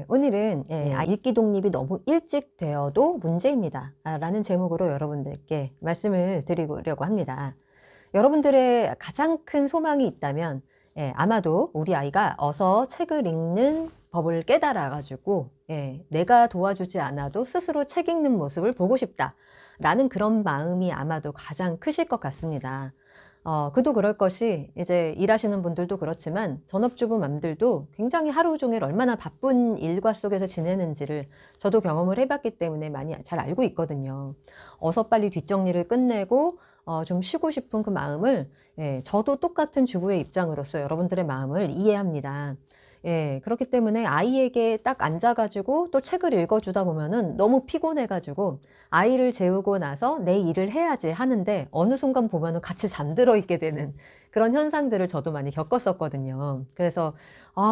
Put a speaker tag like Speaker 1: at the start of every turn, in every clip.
Speaker 1: 오늘은 읽기 독립이 너무 일찍 되어도 문제입니다. 라는 제목으로 여러분들께 말씀을 드리려고 합니다. 여러분들의 가장 큰 소망이 있다면 아마도 우리 아이가 어서 책을 읽는 법을 깨달아가지고 내가 도와주지 않아도 스스로 책 읽는 모습을 보고 싶다라는 그런 마음이 아마도 가장 크실 것 같습니다. 그도 그럴 것이 이제 일하시는 분들도 그렇지만 전업주부맘들도 굉장히 하루 종일 얼마나 바쁜 일과 속에서 지내는지를 저도 경험을 해봤기 때문에 많이 잘 알고 있거든요. 어서 빨리 뒷정리를 끝내고 좀 쉬고 싶은 그 마음을 저도 똑같은 주부의 입장으로서 여러분들의 마음을 이해합니다. 그렇기 때문에 아이에게 딱 앉아가지고 또 책을 읽어주다 보면은 너무 피곤해가지고 아이를 재우고 나서 내 일을 해야지 하는데 어느 순간 보면은 같이 잠들어 있게 되는 그런 현상들을 저도 많이 겪었었거든요. 그래서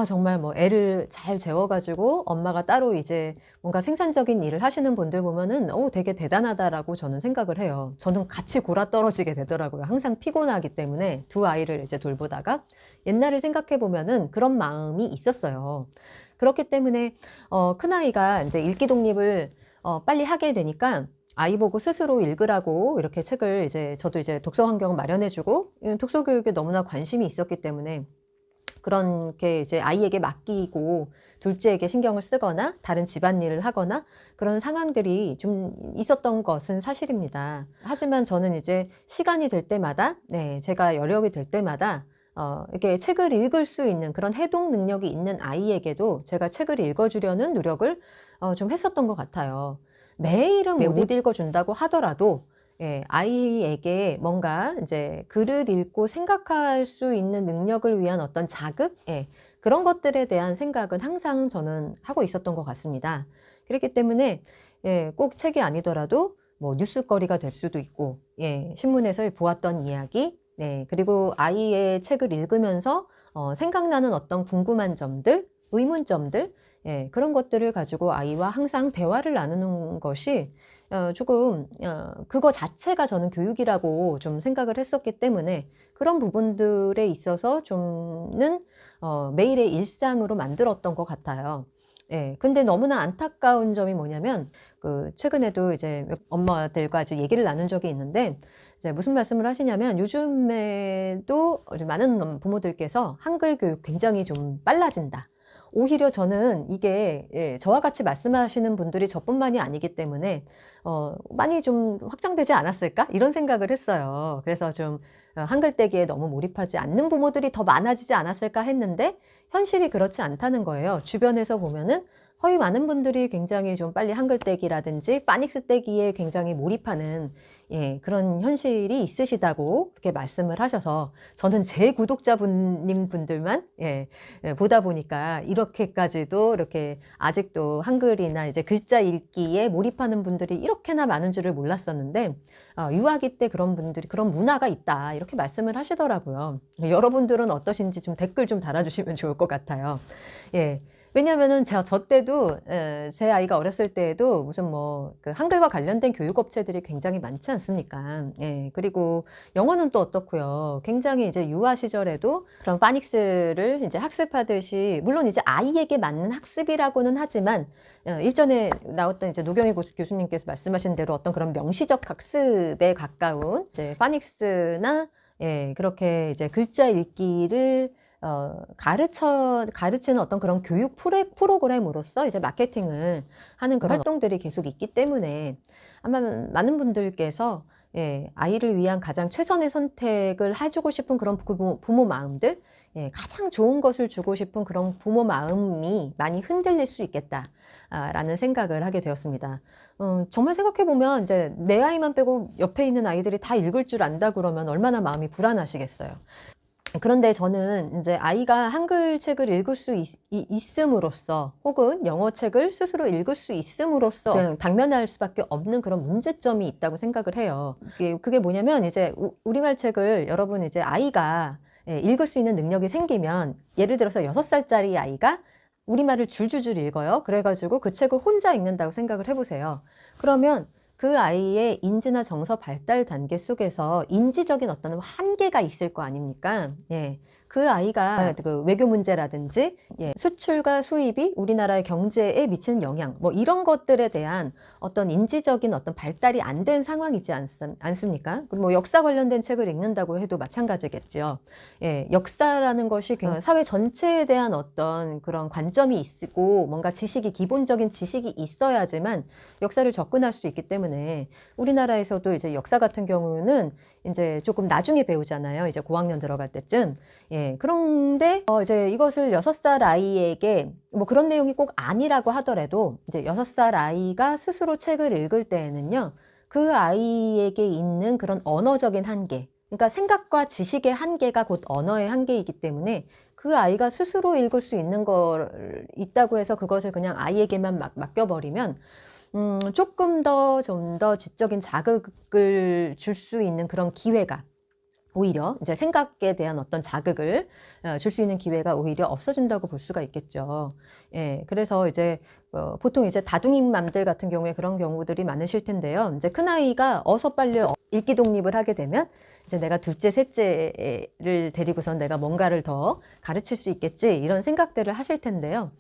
Speaker 1: 정말 뭐 애를 잘 재워가지고 엄마가 따로 이제 뭔가 생산적인 일을 하시는 분들 보면은 되게 대단하다라고 저는 생각을 해요. 저는 같이 골아 떨어지게 되더라고요. 항상 피곤하기 때문에 두 아이를 이제 돌보다가 옛날을 생각해 보면은 그런 마음이 있었어요. 그렇기 때문에 큰아이가 이제 읽기 독립을 빨리 하게 되니까 아이 보고 스스로 읽으라고 이렇게 책을 이제 저도 이제 독서 환경을 마련해주고 독서 교육에 너무나 관심이 있었기 때문에 그렇게 이제 아이에게 맡기고 둘째에게 신경을 쓰거나 다른 집안일을 하거나 그런 상황들이 좀 있었던 것은 사실입니다. 하지만 저는 이제 시간이 될 때마다 제가 여력이 될 때마다 이렇게 책을 읽을 수 있는 그런 해독 능력이 있는 아이에게도 제가 책을 읽어주려는 노력을 좀 했었던 것 같아요. 매일은 못 읽어준다고 하더라도 아이에게 뭔가 이제 글을 읽고 생각할 수 있는 능력을 위한 어떤 자극? 그런 것들에 대한 생각은 항상 저는 하고 있었던 것 같습니다. 그렇기 때문에 꼭 책이 아니더라도 뭐 뉴스거리가 될 수도 있고, 신문에서 보았던 이야기, 그리고 아이의 책을 읽으면서 생각나는 어떤 궁금한 점들, 의문점들, 그런 것들을 가지고 아이와 항상 대화를 나누는 것이 조금 그거 자체가 저는 교육이라고 좀 생각을 했었기 때문에 그런 부분들에 있어서 좀는 매일의 일상으로 만들었던 것 같아요. 근데 너무나 안타까운 점이 뭐냐면 최근에도 이제 엄마들과 아주 얘기를 나눈 적이 있는데 이제 무슨 말씀을 하시냐면 요즘에도 많은 부모들께서 한글 교육 굉장히 좀 빨라진다. 오히려 저는 이게 저와 같이 말씀하시는 분들이 저뿐만이 아니기 때문에 많이 좀 확장되지 않았을까? 이런 생각을 했어요. 그래서 좀 한글떼기에 너무 몰입하지 않는 부모들이 더 많아지지 않았을까 했는데 현실이 그렇지 않다는 거예요. 주변에서 보면은 거의 많은 분들이 굉장히 좀 빨리 한글떼기라든지 파닉스 떼기에 굉장히 몰입하는 그런 현실이 있으시다고 그렇게 말씀을 하셔서 저는 제 구독자님 분들만 보다 보니까 이렇게까지도 이렇게 아직도 한글이나 이제 글자 읽기에 몰입하는 분들이 이렇게나 많은 줄을 몰랐었는데 유아기 때 그런 분들이 그런 문화가 있다 이렇게 말씀을 하시더라고요. 여러분들은 어떠신지 좀 댓글 좀 달아주시면 좋을 것 같아요. 왜냐면은 저 때도 제 아이가 어렸을 때에도 무슨 뭐 그 한글과 관련된 교육 업체들이 굉장히 많지 않습니까? 그리고 영어는 또 어떻고요. 굉장히 이제 유아 시절에도 그런 파닉스를 이제 학습하듯이 물론 이제 아이에게 맞는 학습이라고는 하지만 일전에 나왔던 이제 노경희 교수님께서 말씀하신 대로 어떤 그런 명시적 학습에 가까운 이제 파닉스나 그렇게 이제 글자 읽기를 가르치는 어떤 그런 교육 프로그램으로서 이제 마케팅을 하는 그런 활동들이 계속 있기 때문에 아마 많은 분들께서 아이를 위한 가장 최선의 선택을 해주고 싶은 그런 부모 마음들, 가장 좋은 것을 주고 싶은 그런 부모 마음이 많이 흔들릴 수 있겠다. 라는 생각을 하게 되었습니다. 정말 생각해보면 이제 내 아이만 빼고 옆에 있는 아이들이 다 읽을 줄 안다 그러면 얼마나 마음이 불안하시겠어요. 그런데 저는 이제 아이가 한글 책을 읽을 수 있음으로써 혹은 영어 책을 스스로 읽을 수 있음으로써 그냥 당면할 수밖에 없는 그런 문제점이 있다고 생각을 해요. 그게 뭐냐면 이제 우리말 책을 여러분 이제 아이가 읽을 수 있는 능력이 생기면 예를 들어서 6살짜리 아이가 우리말을 줄줄줄 읽어요. 그래가지고 그 책을 혼자 읽는다고 생각을 해보세요. 그러면 그 아이의 인지나 정서 발달 단계 속에서 인지적인 어떤 한계가 있을 거 아닙니까? 그 아이가 그 외교 문제라든지 수출과 수입이 우리나라의 경제에 미치는 영향 뭐 이런 것들에 대한 어떤 인지적인 어떤 발달이 안 된 상황이지 않습니까? 그리고 뭐 역사 관련된 책을 읽는다고 해도 마찬가지겠죠. 역사라는 것이 사회 전체에 대한 어떤 그런 관점이 있고 뭔가 지식이 기본적인 지식이 있어야지만 역사를 접근할 수 있기 때문에 우리나라에서도 이제 역사 같은 경우는 이제 조금 나중에 배우잖아요. 이제 고학년 들어갈 때쯤. 그런데 이제 이것을 6살 아이에게 뭐 그런 내용이 꼭 아니라고 하더라도 이제 6살 아이가 스스로 책을 읽을 때에는요. 그 아이에게 있는 그런 언어적인 한계, 그러니까 생각과 지식의 한계가 곧 언어의 한계이기 때문에 그 아이가 스스로 읽을 수 있는 걸 있다고 해서 그것을 그냥 아이에게만 맡겨버리면 조금 좀 더 지적인 자극을 줄 수 있는 그런 기회가 오히려 이제 생각에 대한 어떤 자극을 줄 수 있는 기회가 오히려 없어진다고 볼 수가 있겠죠. 그래서 이제 보통 이제 다둥이맘들 같은 경우에 그런 경우들이 많으실 텐데요. 이제 큰아이가 어서 빨리 읽기 독립을 하게 되면 이제 내가 둘째, 셋째를 데리고선 내가 뭔가를 더 가르칠 수 있겠지 이런 생각들을 하실 텐데요.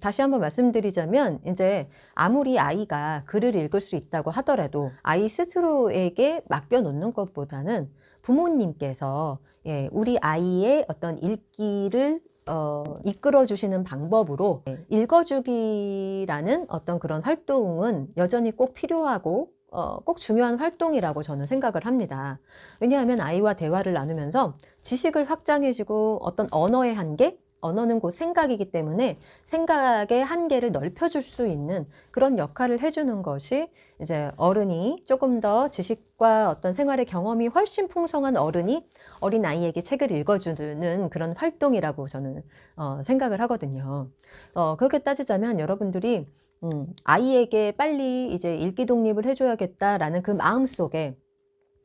Speaker 1: 다시 한번 말씀드리자면 이제 아무리 아이가 글을 읽을 수 있다고 하더라도 아이 스스로에게 맡겨놓는 것보다는 부모님께서 우리 아이의 어떤 읽기를 이끌어 주시는 방법으로 읽어주기라는 어떤 그런 활동은 여전히 꼭 필요하고 꼭 중요한 활동이라고 저는 생각을 합니다. 왜냐하면 아이와 대화를 나누면서 지식을 확장해주고 어떤 언어의 한계, 언어는 곧 생각이기 때문에 생각의 한계를 넓혀줄 수 있는 그런 역할을 해주는 것이 이제 어른이 조금 더 지식과 어떤 생활의 경험이 훨씬 풍성한 어른이 어린 아이에게 책을 읽어주는 그런 활동이라고 저는 생각을 하거든요. 그렇게 따지자면 여러분들이 아이에게 빨리 이제 읽기 독립을 해줘야겠다라는 그 마음 속에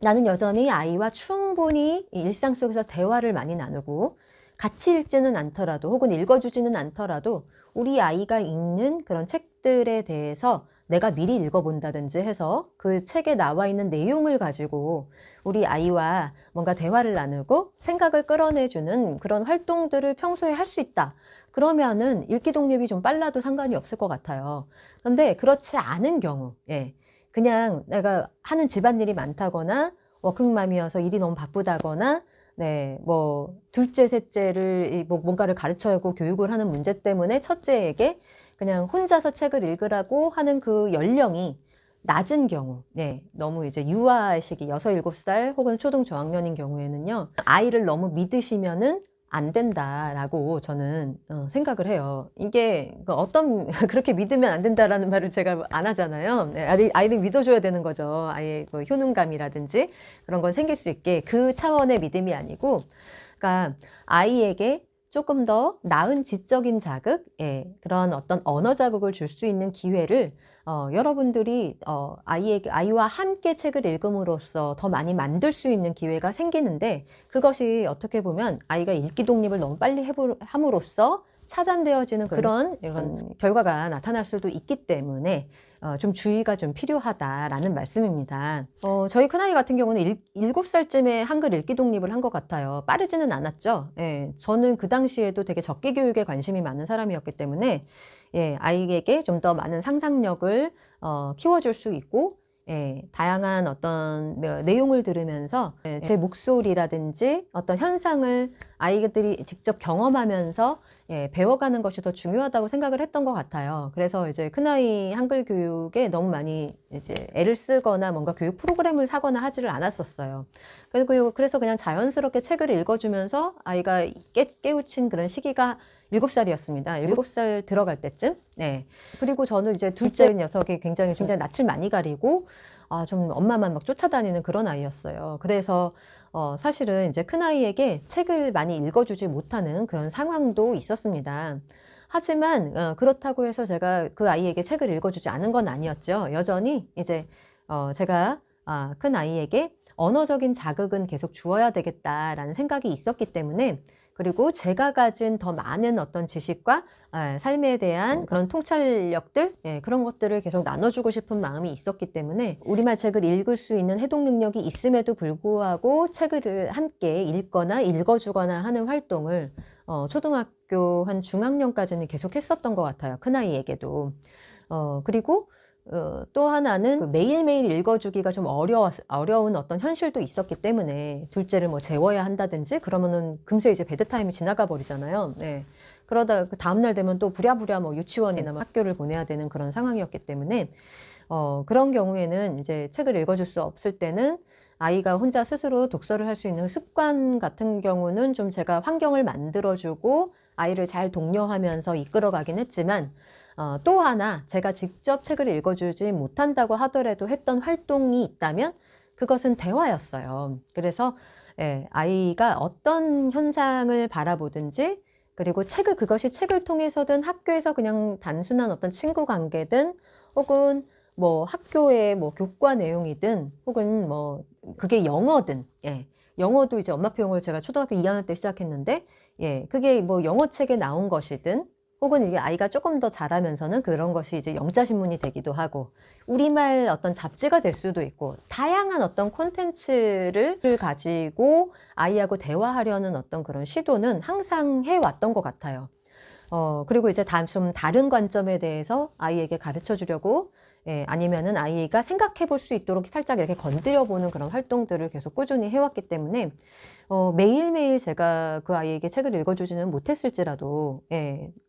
Speaker 1: 나는 여전히 아이와 충분히 일상 속에서 대화를 많이 나누고 같이 읽지는 않더라도 혹은 읽어주지는 않더라도 우리 아이가 읽는 그런 책들에 대해서 내가 미리 읽어본다든지 해서 그 책에 나와 있는 내용을 가지고 우리 아이와 뭔가 대화를 나누고 생각을 끌어내주는 그런 활동들을 평소에 할 수 있다. 그러면은 읽기 독립이 좀 빨라도 상관이 없을 것 같아요. 그런데 그렇지 않은 경우, 그냥 내가 하는 집안일이 많다거나 워킹맘이어서 일이 너무 바쁘다거나 뭐 둘째, 셋째를 뭔가를 가르쳐야 하고 교육을 하는 문제 때문에 첫째에게 그냥 혼자서 책을 읽으라고 하는 그 연령이 낮은 경우, 너무 이제 유아 시기 6, 7살 혹은 초등 저학년인 경우에는요, 아이를 너무 믿으시면은 안 된다라고 저는 생각을 해요. 이게 어떤 그렇게 믿으면 안 된다라는 말을 제가 안 하잖아요. 아이를 믿어줘야 되는 거죠. 아이의 뭐 효능감이라든지 그런 건 생길 수 있게 그 차원의 믿음이 아니고, 그러니까 아이에게 조금 더 나은 지적인 자극, 그런 어떤 언어 자극을 줄 수 있는 기회를 여러분들이 아이와 함께 책을 읽음으로써 더 많이 만들 수 있는 기회가 생기는데, 그것이 어떻게 보면 아이가 읽기 독립을 너무 빨리 함으로써 차단되어지는 그런 이런 결과가 나타날 수도 있기 때문에 좀 주의가 좀 필요하다라는 말씀입니다. 저희 큰아이 같은 경우는 7살쯤에 한글 읽기 독립을 한 것 같아요. 빠르지는 않았죠. 저는 그 당시에도 되게 적기 교육에 관심이 많은 사람이었기 때문에 아이에게 좀 더 많은 상상력을 키워줄 수 있고, 다양한 어떤 내용을 들으면서 제 목소리라든지 어떤 현상을 아이들이 직접 경험하면서 배워가는 것이 더 중요하다고 생각을 했던 것 같아요. 그래서 이제 큰아이 한글 교육에 너무 많이 이제 애를 쓰거나 뭔가 교육 프로그램을 사거나 하지를 않았었어요. 그래서 그냥 자연스럽게 책을 읽어주면서 아이가 깨우친 그런 시기가 7살이었습니다. 7살 들어갈 때쯤. 그리고 저는 이제 둘째 녀석이 굉장히 낯을 많이 가리고, 좀 엄마만 막 쫓아다니는 그런 아이였어요. 그래서 사실은 이제 큰아이에게 책을 많이 읽어주지 못하는 그런 상황도 있었습니다. 하지만 그렇다고 해서 제가 그 아이에게 책을 읽어주지 않은 건 아니었죠. 여전히 이제 제가 큰아이에게 언어적인 자극은 계속 주어야 되겠다라는 생각이 있었기 때문에 그리고 제가 가진 더 많은 어떤 지식과 삶에 대한 그런 통찰력들, 그런 것들을 계속 나눠주고 싶은 마음이 있었기 때문에 우리말 책을 읽을 수 있는 해독 능력이 있음에도 불구하고 책을 함께 읽거나 읽어주거나 하는 활동을 초등학교 한 중학년까지는 계속 했었던 것 같아요. 큰아이에게도. 그리고 또 하나는 그 매일매일 읽어주기가 좀 어려운 어떤 현실도 있었기 때문에 둘째를 뭐 재워야 한다든지 그러면은 금세 이제 베드타임이 지나가 버리잖아요. 네. 그러다 그 다음날 되면 또 부랴부랴 뭐 유치원이나 뭐 학교를 보내야 되는 그런 상황이었기 때문에 그런 경우에는 이제 책을 읽어줄 수 없을 때는 아이가 혼자 스스로 독서를 할 수 있는 습관 같은 경우는 좀 제가 환경을 만들어주고 아이를 잘 독려하면서 이끌어가긴 했지만 또 하나 제가 직접 책을 읽어주지 못한다고 하더라도 했던 활동이 있다면 그것은 대화였어요. 그래서 아이가 어떤 현상을 바라보든지 그리고 그것이 책을 통해서든 학교에서 그냥 단순한 어떤 친구 관계든 혹은 뭐 학교의 뭐 교과 내용이든 혹은 뭐 그게 영어든 영어도 이제 엄마표 영어를 제가 초등학교 2학년 때 시작했는데 그게 뭐 영어 책에 나온 것이든 혹은 이게 아이가 조금 더 자라면서는 그런 것이 이제 영자신문이 되기도 하고 우리말 어떤 잡지가 될 수도 있고 다양한 어떤 콘텐츠를 가지고 아이하고 대화하려는 어떤 그런 시도는 항상 해왔던 것 같아요. 그리고 이제 좀 다른 관점에 대해서 아이에게 가르쳐 주려고 아니면은 아이가 생각해 볼 수 있도록 살짝 이렇게 건드려 보는 그런 활동들을 계속 꾸준히 해왔기 때문에 매일매일 제가 그 아이에게 책을 읽어주지는 못했을지라도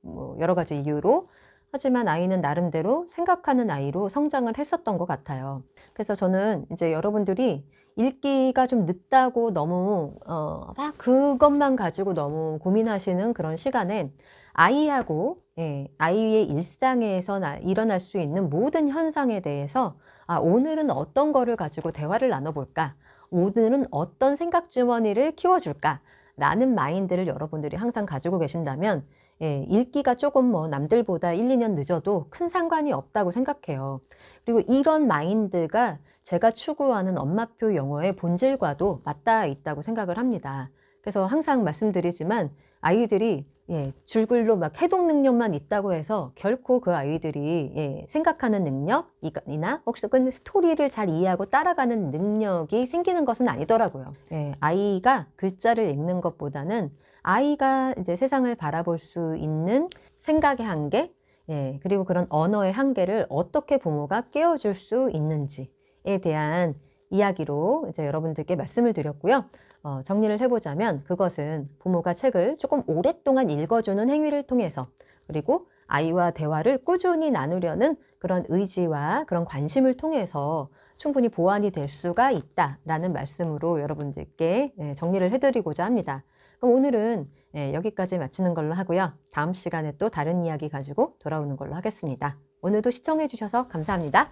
Speaker 1: 뭐 여러 가지 이유로 하지만 아이는 나름대로 생각하는 아이로 성장을 했었던 것 같아요. 그래서 저는 이제 여러분들이 읽기가 좀 늦다고 너무 막 그것만 가지고 너무 고민하시는 그런 시간에 아이하고 아이의 일상에서 일어날 수 있는 모든 현상에 대해서 오늘은 어떤 거를 가지고 대화를 나눠볼까? 오늘은 어떤 생각 주머니를 키워줄까? 라는 마인드를 여러분들이 항상 가지고 계신다면 읽기가 조금 뭐 남들보다 1, 2년 늦어도 큰 상관이 없다고 생각해요. 그리고 이런 마인드가 제가 추구하는 엄마표 영어의 본질과도 맞닿아 있다고 생각을 합니다. 그래서 항상 말씀드리지만 아이들이 줄글로 막 해독 능력만 있다고 해서 결코 그 아이들이 생각하는 능력이나 혹시 스토리를 잘 이해하고 따라가는 능력이 생기는 것은 아니더라고요. 아이가 글자를 읽는 것보다는 아이가 이제 세상을 바라볼 수 있는 생각의 한계, 그리고 그런 언어의 한계를 어떻게 부모가 깨워줄 수 있는지에 대한 이야기로 이제 여러분들께 말씀을 드렸고요. 정리를 해보자면 그것은 부모가 책을 조금 오랫동안 읽어주는 행위를 통해서 그리고 아이와 대화를 꾸준히 나누려는 그런 의지와 그런 관심을 통해서 충분히 보완이 될 수가 있다라는 말씀으로 여러분들께 정리를 해드리고자 합니다. 그럼 오늘은 여기까지 마치는 걸로 하고요. 다음 시간에 또 다른 이야기 가지고 돌아오는 걸로 하겠습니다. 오늘도 시청해 주셔서 감사합니다.